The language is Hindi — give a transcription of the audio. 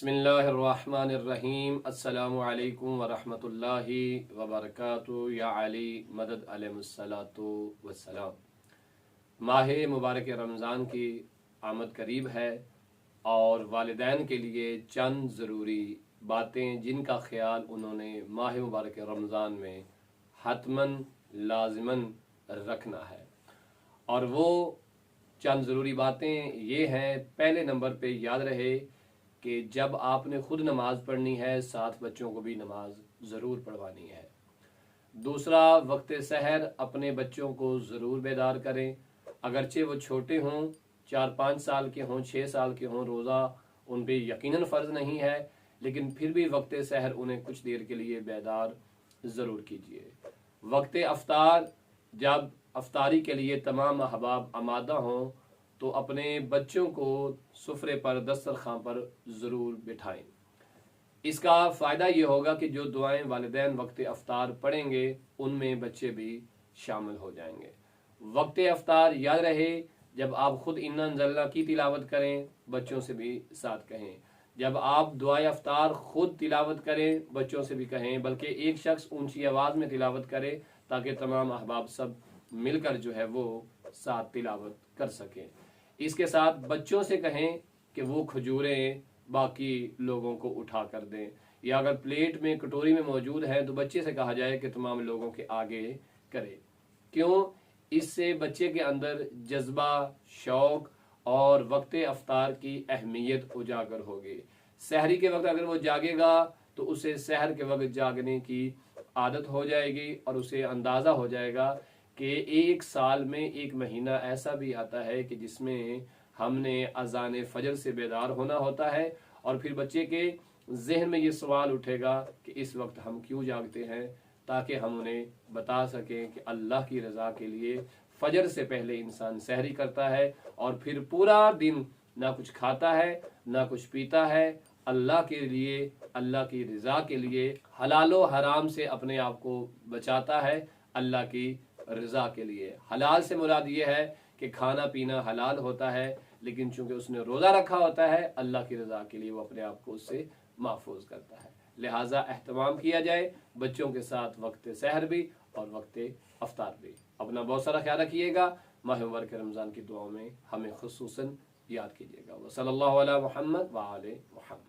बिस्मिल्लाहिर्रहमानिर्रहीम। अस्सलामु अलैकुम वरहमतुल्लाहि वबरकातुहू। या अली मदद अलैहिस्सलातु वस्सलाम। माह मुबारक रमज़ान की आमद करीब है और वालिदैन के लिए चंद ज़रूरी बातें जिनका ख्याल उन्होंने माह मुबारक रमज़ान में हतमन लाज़िमन रखना है, और वो चंद ज़रूरी बातें ये हैं। पहले नंबर पे याद रहे कि जब आपने खुद नमाज पढ़नी है, साथ बच्चों को भी नमाज ज़रूर पढ़वानी है। दूसरा, वक्त सहर अपने बच्चों को ज़रूर बेदार करें, अगरचे वो छोटे हों, 4-5 साल के हों, 6 साल के हों। रोज़ा उन पे यकीनन फ़र्ज़ नहीं है, लेकिन फिर भी वक्त सहर उन्हें कुछ देर के लिए बेदार ज़रूर कीजिए। वक्त अफ्तार, जब अफ्तारी के लिए तमाम अहबाब आमादा हों तो अपने बच्चों को सुफ्रे पर, दस्तरखान पर ज़रूर बिठाएं। इसका फ़ायदा ये होगा कि जो दुआएं वालिदैन वक्त अफ्तार पढ़ेंगे उनमें बच्चे भी शामिल हो जाएंगे। वक्त अफ्तार याद रहे, जब आप खुद इन्ना अंज़लना की तिलावत करें, बच्चों से भी साथ कहें। जब आप दुआए अफ्तार खुद तिलावत करें, बच्चों से भी कहें, बल्कि एक शख्स ऊंची आवाज़ में तिलावत करे ताकि तमाम अहबाब सब मिलकर जो है वो साथ तिलावत कर सकें। इसके साथ बच्चों से कहें कि वो खजूरें बाकी लोगों को उठा कर दें, या अगर प्लेट में कटोरी में मौजूद है तो बच्चे से कहा जाए कि तमाम लोगों के आगे करे। क्यों? इससे बच्चे के अंदर जज्बा, शौक और वक्त अफ्तार की अहमियत उजागर होगी। सहरी के वक्त अगर वो जागेगा तो उसे सहर के वक्त जागने की आदत हो जाएगी और उसे अंदाज़ा हो जाएगा कि एक साल में एक महीना ऐसा भी आता है कि जिसमें हमने अजान फजर से बेदार होना होता है, और फिर बच्चे के जहन में ये सवाल उठेगा कि इस वक्त हम क्यों जागते हैं, ताकि हम उन्हें बता सकें कि अल्लाह की रज़ा के लिए फजर से पहले इंसान सहरी करता है और फिर पूरा दिन ना कुछ खाता है ना कुछ पीता है, अल्लाह के लिए, अल्लाह की रज़ा के लिए हलालो हराम से अपने आप को बचाता है, अल्लाह की रज़ा के लिए। हलाल से मुराद ये है कि खाना पीना हलाल होता है, लेकिन चूंकि उसने रोज़ा रखा होता है, अल्लाह की रज़ा के लिए वो अपने आप को उससे महफूज करता है। लिहाजा एहतमाम किया जाए बच्चों के साथ वक्त सहर भी और वक्त अफ्तार भी। अपना बहुत सारा ख्याल रखिएगा। माह मुबारक रमज़ान की दुआओं में हमें खुसूसन याद कीजिएगा। वसल्लल्लाहु अला मुहम्मद व आले मुहम्मद।